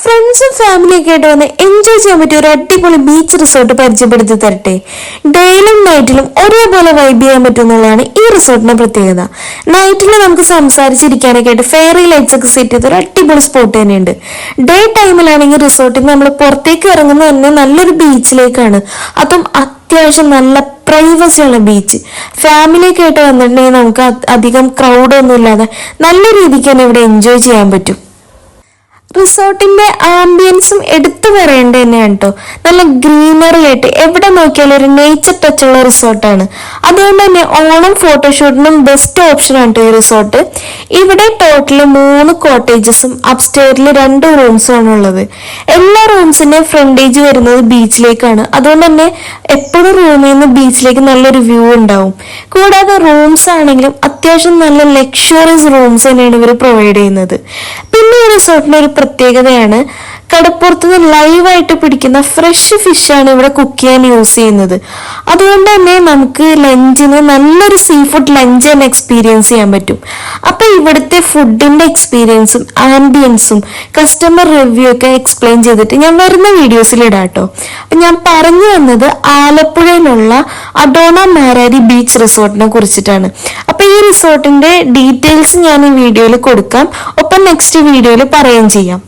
ഫ്രണ്ട്സും ഫാമിലിയൊക്കെ ആയിട്ട് വന്ന് എൻജോയ് ചെയ്യാൻ പറ്റിയ ഒരു അടിപൊളി ബീച്ച് റിസോർട്ട് പരിചയപ്പെടുത്തി തരട്ടെ. ഡേയിലും നൈറ്റിലും ഒരേപോലെ വൈബ് ചെയ്യാൻ പറ്റും എന്നുള്ളതാണ് ഈ റിസോർട്ടിന്റെ പ്രത്യേകത. നൈറ്റിൽ നമുക്ക് സംസാരിച്ചിരിക്കാനൊക്കെ ആയിട്ട് ഫെയറി ലൈറ്റ്സ് ഒക്കെ സെറ്റ് ചെയ്ത ഒരു അടിപൊളി സ്പോട്ട് തന്നെയുണ്ട്. ഡേ ടൈമിലാണെങ്കിൽ റിസോർട്ടിൽ നമ്മൾ പുറത്തേക്ക് ഇറങ്ങുന്നത് തന്നെ നല്ലൊരു ബീച്ചിലേക്കാണ്. അതും അത്യാവശ്യം നല്ല പ്രൈവസി ഉള്ള ബീച്ച്. ഫാമിലിയൊക്കെ ആയിട്ട് വന്നിട്ടുണ്ടെങ്കിൽ നമുക്ക് അധികം ക്രൗഡൊന്നും ഇല്ലാതെ നല്ല രീതിക്ക് തന്നെ ഇവിടെ എൻജോയ് ചെയ്യാൻ പറ്റും. റിസോർട്ടിന്റെ ആംബിയൻസും എടുത്തു പറയേണ്ടത് തന്നെയാണ് കേട്ടോ. നല്ല ഗ്രീനറി ആയിട്ട് എവിടെ നോക്കിയാലും ഒരു നേച്ചർ ടച്ച് ഉള്ള റിസോർട്ടാണ്. അതുകൊണ്ട് തന്നെ ഓണം ഫോട്ടോഷൂട്ടിനും ബെസ്റ്റ് ഓപ്ഷൻ ആണ് കേട്ടോ ഈ റിസോർട്ട്. ഇവിടെ ടോട്ടല് 3 കോട്ടേജസും അപ്സ്റ്റെയറിൽ 2 റൂംസും ആണ് ഉള്ളത്. എല്ലാ റൂംസിന്റെയും ഫ്രണ്ടേജ് വരുന്നത് ബീച്ചിലേക്കാണ്. അതുകൊണ്ട് തന്നെ എപ്പോഴും റൂമിൽ നിന്ന് ബീച്ചിലേക്ക് നല്ലൊരു വ്യൂ ഉണ്ടാവും. കൂടാതെ റൂംസ് ആണെങ്കിലും അത്യാവശ്യം നല്ല ലക്ഷറിയസ് റൂംസ് തന്നെയാണ് ഇവർ പ്രൊവൈഡ് ചെയ്യുന്നത്. പിന്നെ ഈ റിസോർട്ടിന്റെ ഒരു പ്രത്യേകതയാണ് കടപ്പുറത്ത് നിന്ന് ലൈവായിട്ട് പിടിക്കുന്ന ഫ്രഷ് ഫിഷാണ് ഇവിടെ കുക്ക് ചെയ്യാൻ യൂസ് ചെയ്യുന്നത്. അതുകൊണ്ട് തന്നെ നമുക്ക് ലഞ്ചിന് നല്ലൊരു സീ ഫുഡ് ലഞ്ച് തന്നെ എക്സ്പീരിയൻസ് ചെയ്യാൻ പറ്റും. അപ്പൊ ഇവിടുത്തെ ഫുഡിന്റെ എക്സ്പീരിയൻസും ആംബിയൻസും കസ്റ്റമർ റിവ്യൂ ഒക്കെ എക്സ്പ്ലെയിൻ ചെയ്തിട്ട് ഞാൻ വരുന്ന വീഡിയോസിൽ ഇടാം കേട്ടോ. അപ്പൊ ഞാൻ പറഞ്ഞു വന്നത് ആലപ്പുഴയിലുള്ള അഡോണ മാരാരി ബീച്ച് റിസോർട്ടിനെ കുറിച്ചിട്ടാണ്. അപ്പൊ ഈ റിസോർട്ടിന്റെ ഡീറ്റെയിൽസ് ഞാൻ ഈ വീഡിയോയിൽ കൊടുക്കാം, ഒപ്പം നെക്സ്റ്റ് വീഡിയോയിൽ പറയുകയും ചെയ്യാം.